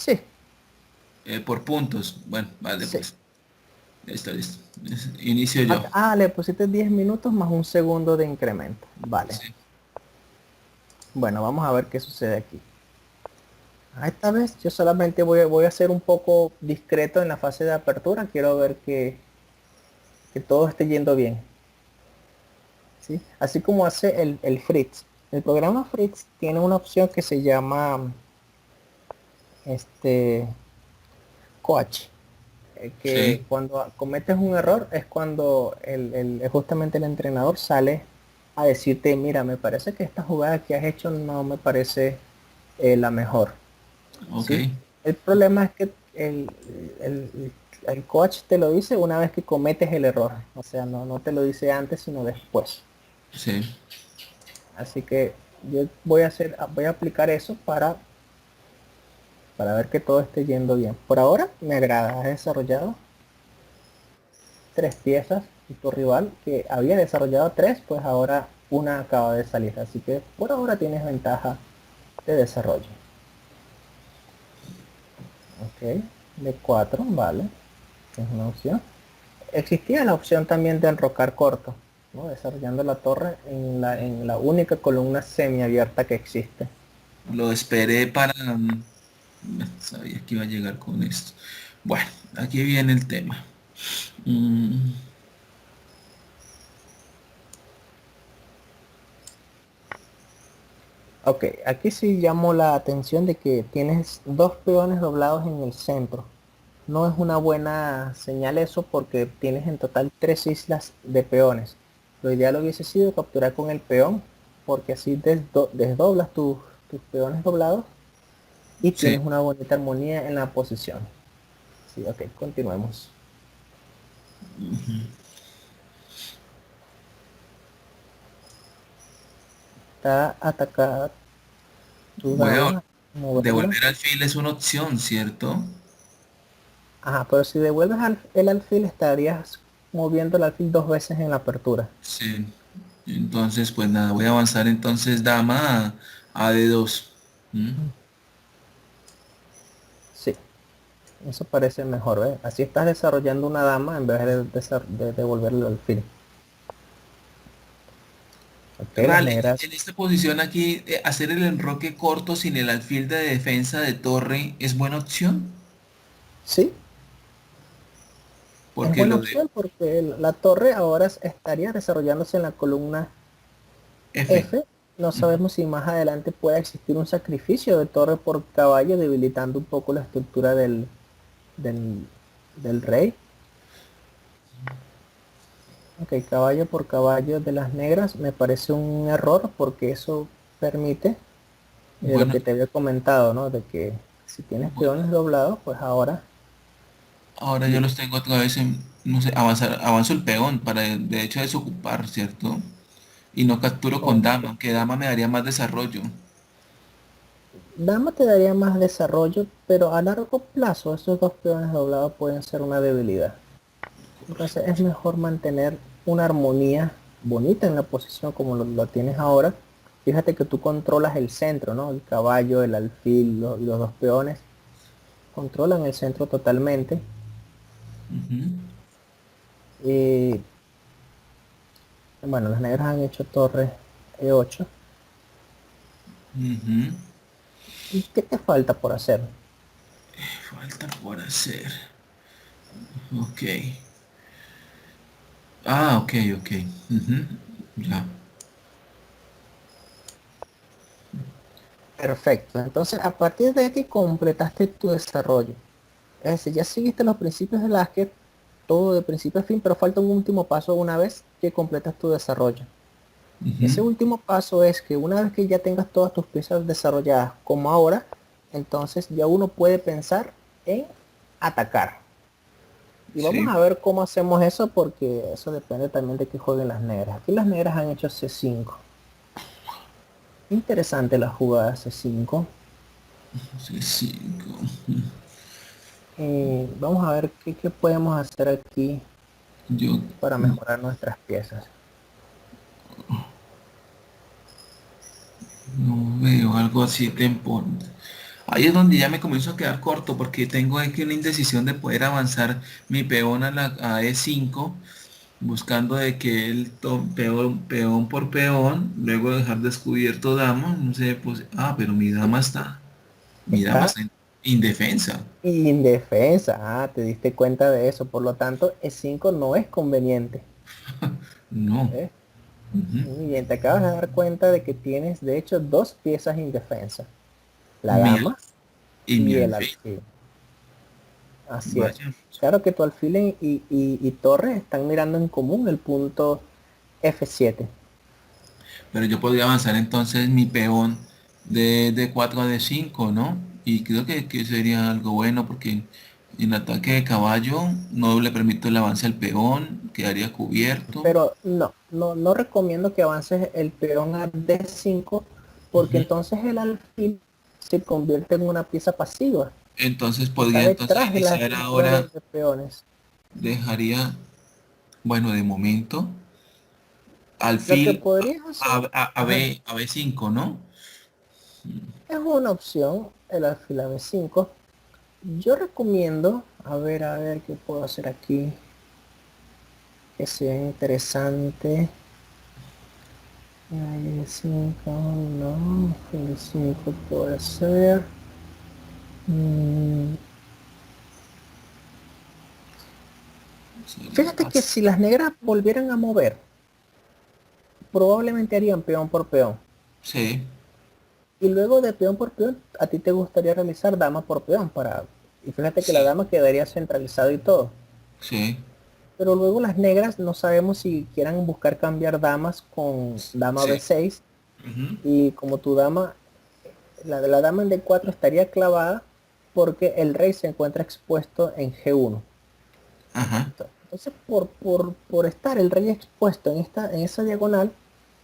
Sí, Por puntos. Bueno, vale, sí. pues. Listo, listo. Inicio yo. Le pusiste 10 minutos más un segundo de incremento. Vale. Sí. Bueno, vamos a ver qué sucede aquí. Esta vez yo solamente voy a ser un poco discreto en la fase de apertura. Quiero ver que todo esté yendo bien. ¿Sí? Así como hace el Fritz. El programa Fritz tiene una opción que se llama este coach. Que Sí. cuando cometes un error es cuando justamente el entrenador sale a decirte, mira, me parece que esta jugada que has hecho no me parece la mejor. Ok. ¿Sí? El problema es que el- el coach te lo dice una vez que cometes el error. O sea, no te lo dice antes, sino después. Sí. Así que yo voy a aplicar eso para ver que todo esté yendo bien. Por ahora me agrada. Has desarrollado tres piezas y tu rival que había desarrollado tres, pues ahora una acaba de salir. Así que por ahora tienes ventaja de desarrollo. Ok, de 4 vale. Es una opción. Existía la opción también de enrocar corto, ¿no? Desarrollando la torre en la única columna semiabierta que existe. Lo esperé para... sabía que iba a llegar con esto. Bueno, aquí viene el tema. Mm, Ok, aquí sí llamo la atención de que tienes dos peones doblados en el centro. No es una buena señal eso porque tienes en total tres islas de peones. Lo ideal hubiese sido capturar con el peón porque así desdoblas tus peones doblados y sí. tienes una bonita armonía en la posición. Sí, ok, continuemos. Está atacada tu Voy a dama, moverla. devolver alfil es una opción, ¿cierto? Ajá, pero si devuelves el alfil estarías moviendo el alfil dos veces en la apertura. Sí. Entonces, pues nada, voy a avanzar entonces dama a D2. ¿Mm? Sí, eso parece mejor, ¿ves? Así estás desarrollando una dama en vez de devolverle el alfil. Ok, las Ral, negras. en esta posición aquí, hacer el enroque corto sin el alfil de defensa de torre es buena opción, Sí, es porque buena lo de opción porque la torre ahora estaría desarrollándose en la columna F. F. No sabemos si más adelante puede existir un sacrificio de torre por caballo, debilitando un poco la estructura del, del rey. Ok, caballo por caballo de las negras me parece un error porque eso permite lo Bueno, que te había comentado, ¿no? De que si tienes peones doblados, pues ahora ahora yo los tengo otra vez en, no sé, avanzo el peón para de hecho desocupar, ¿cierto? Y no capturo con ok. dama, que dama me daría más desarrollo. Dama te daría más desarrollo, pero a largo plazo esos dos peones doblados pueden ser una debilidad. Entonces es mejor mantener una armonía bonita en la posición como lo tienes ahora. Fíjate que tú controlas el centro, ¿no? El caballo, el alfil, los dos peones controlan el centro totalmente. Ujú, Y bueno, las negras han hecho torre E8. ujú. ¿Y qué te falta por hacer? Falta por hacer. Ok. Ah, ok, ok. Ujú, ya. Perfecto. Entonces, a partir de aquí completaste tu desarrollo. Es decir, ya seguiste los principios de Lasker, todo de principio a fin, pero falta un último paso una vez que completas tu desarrollo. Ujú, Ese último paso es que una vez que ya tengas todas tus piezas desarrolladas como ahora, entonces ya uno puede pensar en atacar. Y vamos sí. a ver cómo hacemos eso porque eso depende también de que jueguen las negras. Aquí las negras han hecho C5. Interesante la jugada C5. Sí, cinco. Vamos a ver qué podemos hacer aquí Yo para mejorar nuestras piezas. no veo algo así temporal. Ahí es donde ya me comienzo a quedar corto porque tengo aquí una indecisión de poder avanzar mi peón a E5, buscando de que peón por peón, luego dejar descubierto dama, no sé, pues, pero mi dama Está está indefensa. indefensa. Ah, te diste cuenta de eso. Por lo tanto, E5 no es conveniente. No. ¿Eh? Ujú. Muy bien, te acabas de dar cuenta de que tienes, de hecho, dos piezas indefensas. La Mi dama y mi y el alfil. alfil. Así es. Vaya. Claro que tu alfil y torre están mirando en común el punto F7. Pero yo podría avanzar entonces mi peón de 4 a D5, ¿no? Y creo que sería algo bueno porque en ataque de caballo no le permito el avance al peón, quedaría cubierto. Pero no recomiendo que avances el peón a D5 porque Ujú. entonces el alfil se convierte en una pieza pasiva. Entonces Está podría entonces detrás de las iniciar estructuras ahora, de peones. dejaría, bueno, de momento, Lo que alfil podrías hacer, ajá, a B5, ¿no? es una opción, el alfil a B5. Yo recomiendo, a ver qué puedo hacer aquí que sea interesante. Ahí 5 no, el 5 puede ser. Mm, Sería Fíjate que así. si las negras volvieran a mover, probablemente harían peón por peón. Sí, Y luego de peón por peón, a ti te gustaría realizar dama por peón para... Y fíjate que la sí, dama quedaría centralizada y todo. sí, Pero luego las negras no sabemos si quieran buscar cambiar damas con dama sí. B6. Ujú. Y como tu dama, la de la dama en D4 estaría clavada porque el rey se encuentra expuesto en G1. Ajá. Entonces, por estar el rey expuesto en esa diagonal,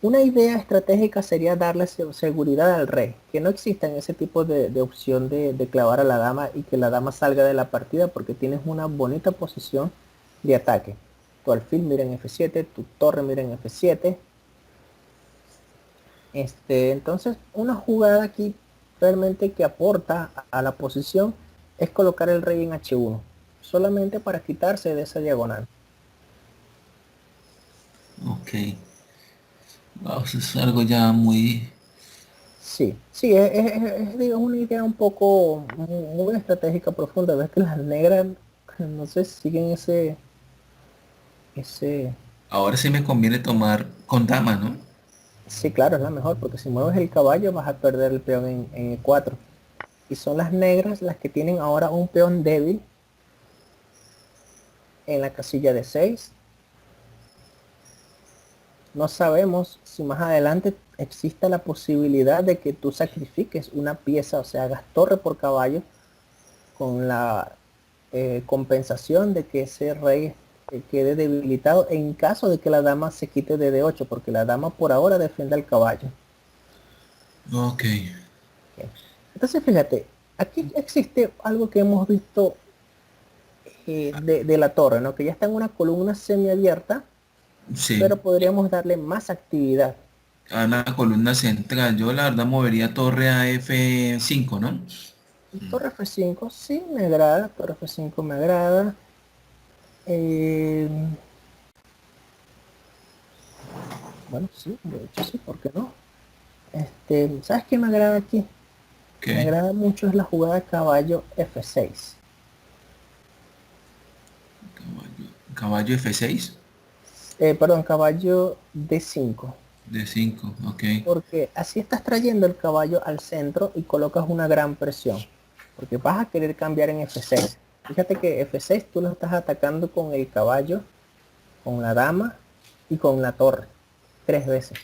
una idea estratégica sería darle seguridad al rey, que no exista en ese tipo de opción de clavar a la dama y que la dama salga de la partida porque tienes una bonita posición de ataque. Tu alfil mira en F7, tu torre mira en F7. Entonces, una jugada aquí realmente que aporta a la posición es colocar el rey en H1, solamente para quitarse de esa diagonal. Ok. Wow, eso es algo ya muy... Sí, sí, digo, una idea un poco muy estratégica profunda. Ves que las negras, no sé, siguen ese, Ahora sí me conviene tomar con dama, ¿no? sí, claro, es la mejor, porque si mueves el caballo vas a perder el peón en E4. Y son las negras las que tienen ahora un peón débil en la casilla de 6. No sabemos si más adelante exista la posibilidad de que tú sacrifiques una pieza, o sea, hagas torre por caballo con la compensación de que ese rey quede debilitado en caso de que la dama se quite de D8, porque la dama por ahora defiende al caballo. Ok. Ok. Entonces fíjate, aquí existe algo que hemos visto de la torre, ¿no? Que ya está en una columna semiabierta, Sí. pero podríamos darle más actividad. A una columna central. Yo la verdad movería torre a F5, ¿no? Torre F5, sí, me agrada, torre F5 me agrada. Eh, bueno, sí, de hecho sí, ¿por qué no? ¿Sabes qué me agrada aquí? Me Ok. agrada mucho es la jugada caballo F6. Caballo F6. Perdón, caballo D5. D5. Ok. Porque así estás trayendo el caballo al centro y colocas una gran presión. Porque vas a querer cambiar en F6. Fíjate que F6 tú lo estás atacando con el caballo, con la dama y con la torre. 3 veces.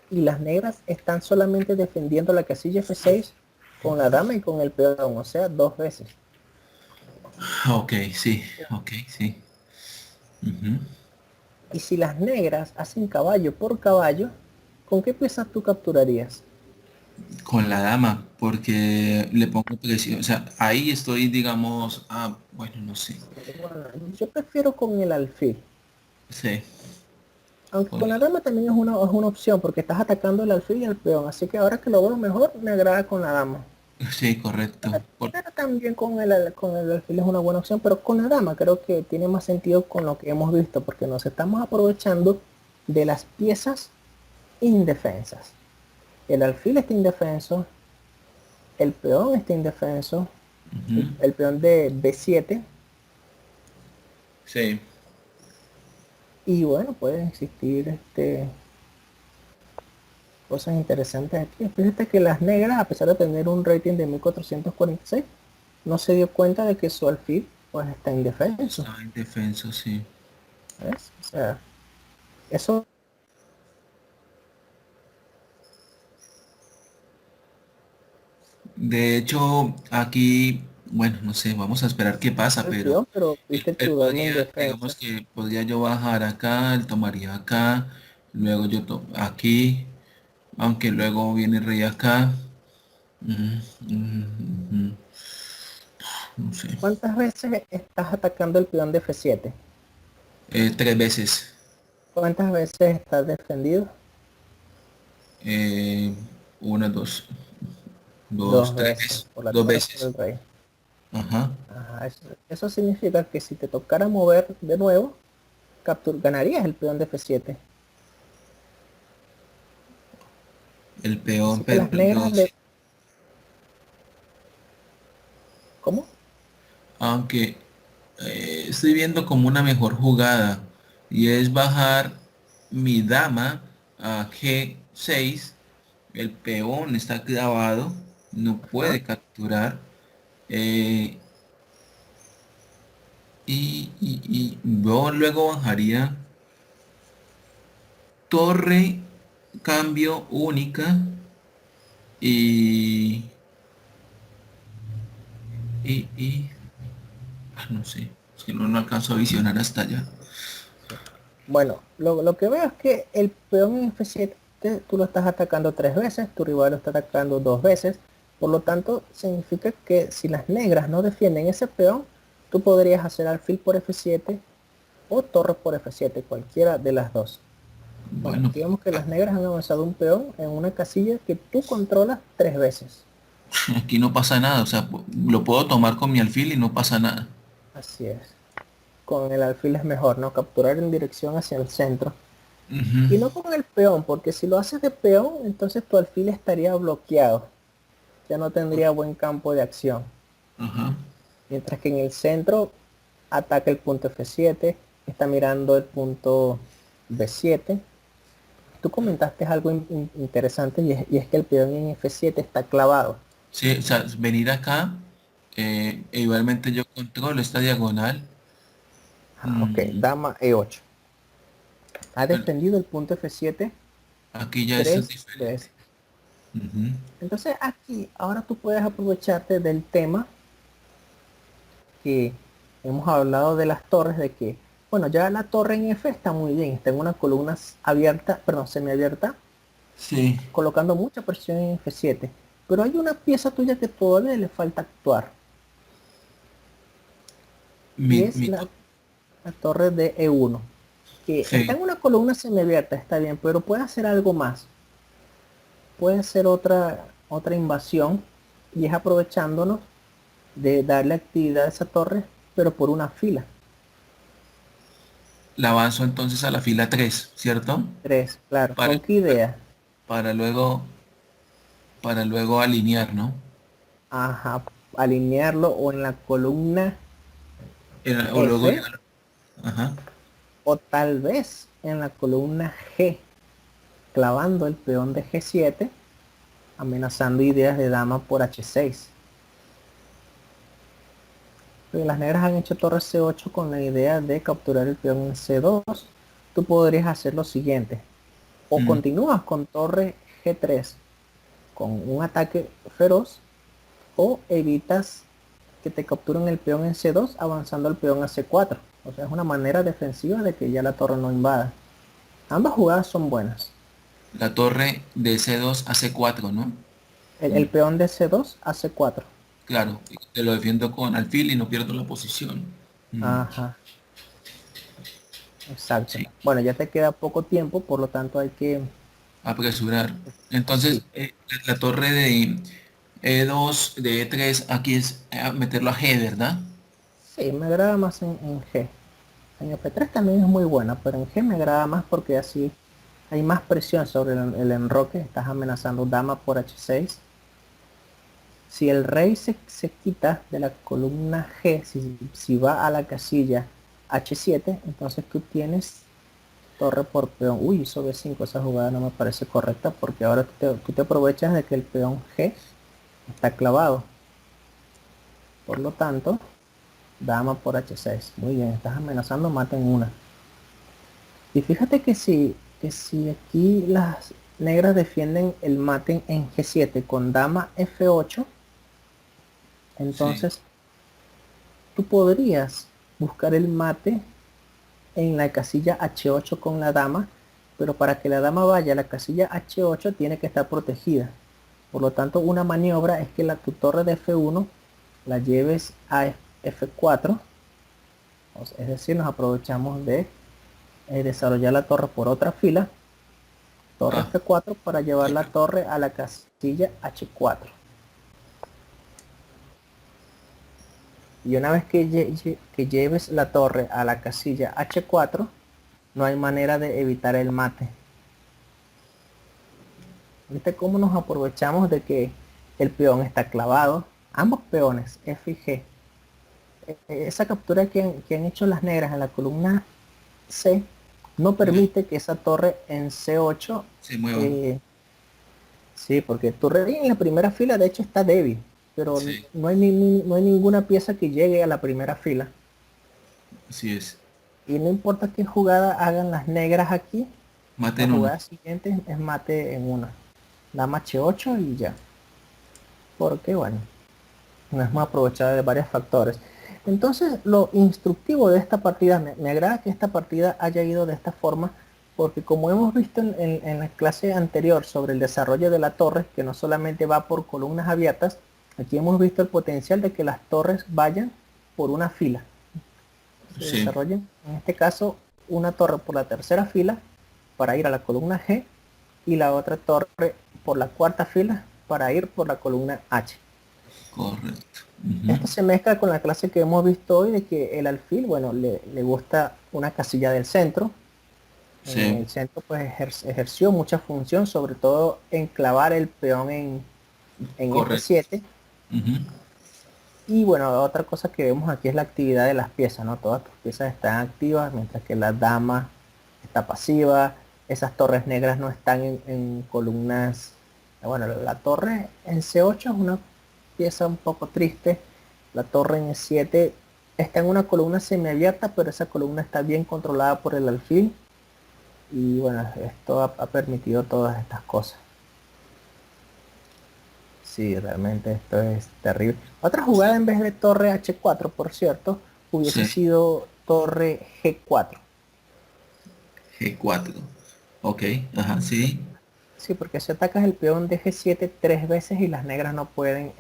Y las negras están solamente defendiendo la casilla F6 con la dama y con el peón. O sea, 2 veces. Ok, sí. Ok, sí. Ujú. Y si las negras hacen caballo por caballo, ¿con qué piezas tú capturarías? Con la dama, porque le pongo presión. O sea, ahí estoy, digamos, bueno, no sé. Bueno, yo prefiero con el alfil. Sí. Aunque Con con la dama también es una opción, porque estás atacando el alfil y el peón. Así que ahora que lo veo mejor, me agrada con la dama. Sí, correcto. Pero también con el alfil es una buena opción, pero con la dama creo que tiene más sentido con lo que hemos visto, porque nos estamos aprovechando de las piezas indefensas. El alfil está indefenso, el peón está indefenso, Ujú. el peón de B7, Sí. y bueno, pueden existir cosas interesantes aquí. Fíjate que las negras, a pesar de tener un rating de 1446, no se dio cuenta de que su alfil pues está indefenso. Estaba indefenso, sí. ¿Ves? O sea, eso De hecho, aquí, bueno, no sé, vamos a esperar qué pasa, es el pero peón, pero viste él tu doble podría, digamos indefensa. que podría yo bajar acá, él tomaría acá, luego yo aquí, aunque luego viene el rey acá. Mm, no sé. ¿Cuántas veces estás atacando el peón de F7? Tres veces. ¿Cuántas veces estás defendido? Eh, una, dos, dos, Dos tres veces, veces. por la Dos torre por veces. el rey. Ajá. Ajá, eso significa que si te tocara mover de nuevo, ganarías el peón de F7. El peón, Así que pero las negras le... ¿Cómo? aunque estoy viendo como una mejor jugada y es bajar mi dama a G6. El peón está clavado, no Ajá. puede capturar. eh, y yo luego bajaría torre, cambio única y, y no sé, es que no alcanzo a visionar hasta allá. Sí. Bueno, lo que veo es que el peón en F7 tú lo estás atacando tres veces, tu rival lo está atacando dos veces, por lo tanto significa que si las negras no defienden ese peón, tú podrías hacer alfil por F7 o torre por F7, cualquiera de las dos. Bueno, Bueno, digamos que las negras han avanzado un peón en una casilla que tú controlas tres veces. aquí no pasa nada, o sea, lo puedo tomar con mi alfil y no pasa nada. Así es. Con el alfil es mejor, ¿no? Capturar en dirección hacia el centro. Ujú. Y no con el peón, porque si lo haces de peón, entonces tu alfil estaría bloqueado. Ya no tendría buen campo de acción. Ajá. Mientras que en el centro ataca el punto F7, está mirando el punto B7. Tú comentaste algo interesante y es que el peón en F7 está clavado. Sí, o sea, venir acá, e igualmente yo controlo esta diagonal. Ah, ok, Mm, dama E8. Ha pero defendido el punto F7 aquí ya esto es tres diferente. veces. Ujú. Entonces aquí, ahora tú puedes aprovecharte del tema que hemos hablado de las torres, de que, bueno, ya la torre en F está muy bien, está en una columna abierta, perdón, semiabierta, Sí, colocando mucha presión en F7. Pero hay una pieza tuya que todavía le falta actuar, y mi, es mi, la torre de E1, que está sí, en una columna semiabierta, está bien, pero puede hacer algo más. Puede ser otra invasión, y es aprovechándonos de darle actividad a esa torre, pero por una fila. la avanzo entonces a la fila 3, ¿cierto? Tres, claro. Para, ¿Con qué idea? para luego, para luego alinear, ¿no? Ajá, alinearlo o en la columna O luego F ya, ajá. o tal vez en la columna G, clavando el peón de G7, amenazando ideas de dama por H6. Porque las negras han hecho torre C8 con la idea de capturar el peón en C2. Tú podrías hacer lo siguiente: o Mm, continúas con torre G3 con un ataque feroz, o evitas que te capturen el peón en C2 avanzando el peón a C4. O sea, es una manera defensiva de que ya la torre no invada. Ambas jugadas son buenas. la torre de C2 a C4, ¿no? El Mm, peón de C2 a C4. claro, y te lo defiendo con alfil y no pierdo la posición. Mm, Ajá, exacto. sí, Bueno, ya te queda poco tiempo, por lo tanto hay que... apresurar. Sí, Entonces, la torre de E2 de E3 aquí es meterlo a G, ¿verdad? Sí, me agrada más en G. En F3 también es muy buena, pero en G me agrada más porque así hay más presión sobre el enroque. Estás amenazando dama por H6. Si el rey se quita de la columna G, si va a la casilla H7, entonces tú tienes torre por peón. Uy, hizo B5, esa jugada no me parece correcta porque ahora tú te aprovechas de que el peón G está clavado. Por lo tanto, dama por H6. Muy bien, estás amenazando mate en una. Y fíjate que si aquí las negras defienden el mate en G7 con dama F8, Sí. entonces tú podrías buscar el mate en la casilla H8 con la dama, pero para que la dama vaya a la casilla H8 tiene que estar protegida. Por lo tanto, una maniobra es que tu torre de F1 la lleves a F4, es decir, nos aprovechamos de desarrollar la torre por otra fila, torre Ah, F4 para llevar la torre a la casilla H4. Y una vez que lleves la torre a la casilla H4, no hay manera de evitar el mate. ¿Viste cómo nos aprovechamos de que el peón está clavado? Ambos peones, F y G. Esa captura que han hecho las negras en la columna C no permite que esa torre en C8, se mueva. eh, sí, porque tu rey en la primera fila de hecho está débil, pero Sí, no hay ninguna pieza que llegue a la primera fila. así es. Y no importa qué jugada hagan las negras aquí, Mate la en uno. jugada siguiente es mate en una. Dama H8 y ya. Porque bueno, no es muy aprovechada de varios factores. Entonces, lo instructivo de esta partida, me agrada que esta partida haya ido de esta forma, porque como hemos visto en la clase anterior sobre el desarrollo de la torre, que no solamente va por columnas abiertas, aquí hemos visto el potencial de que las torres vayan por una fila. Se Sí, desarrollen, en este caso, una torre por la tercera fila para ir a la columna G y la otra torre por la cuarta fila para ir por la columna H. correcto. Ujú. Esto se mezcla con la clase que hemos visto hoy de que el alfil, bueno, le gusta una casilla del centro. En Sí, el centro pues ejerció mucha función, sobre todo en clavar el peón en correcto. F7. Ujú. Y bueno, otra cosa que vemos aquí es la actividad de las piezas, ¿no? Todas tus piezas están activas, mientras que la dama está pasiva. Esas torres negras no están en columnas. Bueno, la torre en C8 es una pieza un poco triste. La torre en E7 está en una columna semiabierta, pero esa columna está bien controlada por el alfil. Y bueno, esto ha permitido todas estas cosas. Sí, realmente esto es terrible. Otra jugada en vez de torre H4, por cierto, hubiese Sí, sido torre G4. G4. Ok, ajá, sí. Sí, porque si atacas el peón de G7 tres veces y las negras no pueden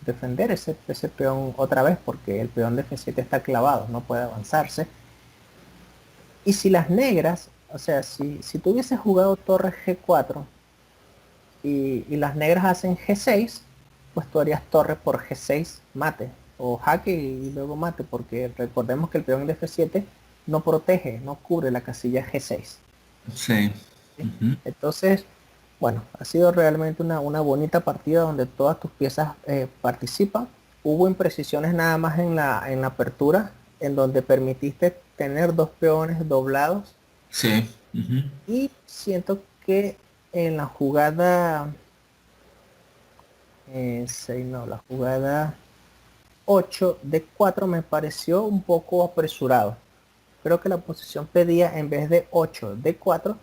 defender ese peón otra vez porque el peón de G7 está clavado, no puede avanzarse. Y si las negras, o sea, si tú hubieses jugado torre G4 y las negras hacen G6, pues tú harías torre por G6 mate, o jaque y luego mate, porque recordemos que el peón de F7 no protege, no cubre la casilla G6. Sí. ¿Sí? Ujú. Entonces, bueno, ha sido realmente una bonita partida donde todas tus piezas participan. Hubo imprecisiones nada más en la apertura, en donde permitiste tener dos peones doblados, Sí. Ujú. y siento que en la jugada 6, no, la jugada 8 de 4 me pareció un poco apresurado. Creo que la posición pedía en vez de 8 de 4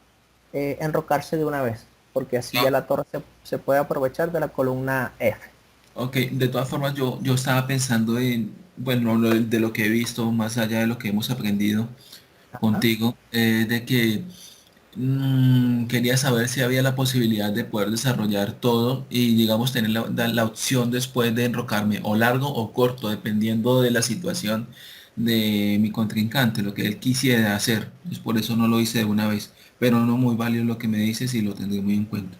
enrocarse de una vez, porque así ya Ah, la torre se puede aprovechar de la columna F. ok, de todas formas yo estaba pensando en, bueno, de lo que he visto, más allá de lo que hemos aprendido Ajá. contigo, de que quería saber si había la posibilidad de poder desarrollar todo y digamos tener la opción después de enrocarme o largo o corto, dependiendo de la situación de mi contrincante, lo que él quisiera hacer. Pues por eso no lo hice de una vez, pero no muy válido lo que me dices y lo tendré muy en cuenta.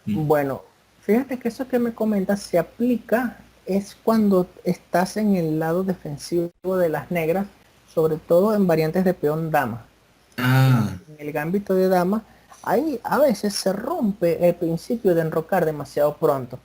Mm. Bueno, Fíjate que eso que me comentas se aplica es cuando estás en el lado defensivo de las negras, sobre todo en variantes de peón dama. Ah, En el gambito de dama, ahí a veces se rompe el principio de enrocar demasiado pronto.